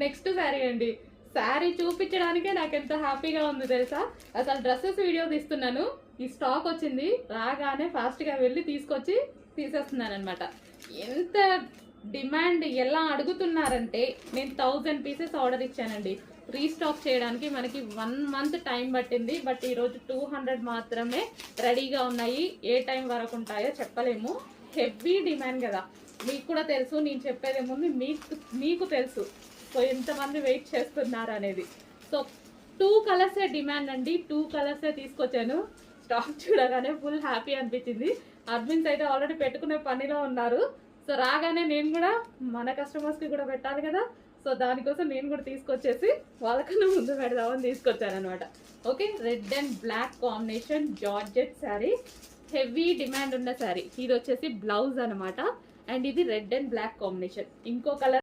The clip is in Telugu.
నెక్స్ట్ శారీ అండి. శారీ చూపించడానికే నాకు ఎంత హ్యాపీగా ఉంది తెలుసా. అసలు డ్రెస్సెస్ వీడియో తీస్తున్నాను, ఈ స్టాక్ వచ్చింది, రాగానే ఫాస్ట్గా వెళ్ళి తీసుకొచ్చి తీసేస్తున్నాను అనమాట. ఎంత డిమాండ్ ఎలా అడుగుతున్నారంటే నేను 1000 పీసెస్ ఆర్డర్ ఇచ్చానండి. రీస్టాక్ చేయడానికి మనకి 1 మంత్ టైం పట్టింది. బట్ ఈరోజు 200 మాత్రమే రెడీగా ఉన్నాయి. ఏ టైం వరకు ఉంటాయో చెప్పలేము. హెవీ డిమాండ్ కదా, మీకు కూడా తెలుసు. నేను చెప్పేదే ముందు మీకు తెలుసు సో ఎంతమంది వెయిట్ చేస్తున్నారు అనేది. సో 2 కలర్సే డిమాండ్ అండి, 2 కలర్సే తీసుకొచ్చాను. స్టాక్ చూడగానే ఫుల్ హ్యాపీ అనిపించింది. అడ్మిన్స్ అయితే ఆల్రెడీ పెట్టుకునే పనిలో ఉన్నారు. సో రాగానే నేను కూడా మన కస్టమర్స్కి కూడా పెట్టాలి కదా, సో దానికోసం నేను కూడా తీసుకొచ్చేసి వాళ్ళకన్నా ముందు పెడదామని తీసుకొచ్చాను అనమాట. Okay, red and black combination georgette sari, heavy demand ఉన్న శారీ. ఇది వచ్చేసి బ్లౌజ్ అనమాట. అండ్ ఇది రెడ్ అండ్ బ్లాక్ కాంబినేషన్. ఇంకో కలర్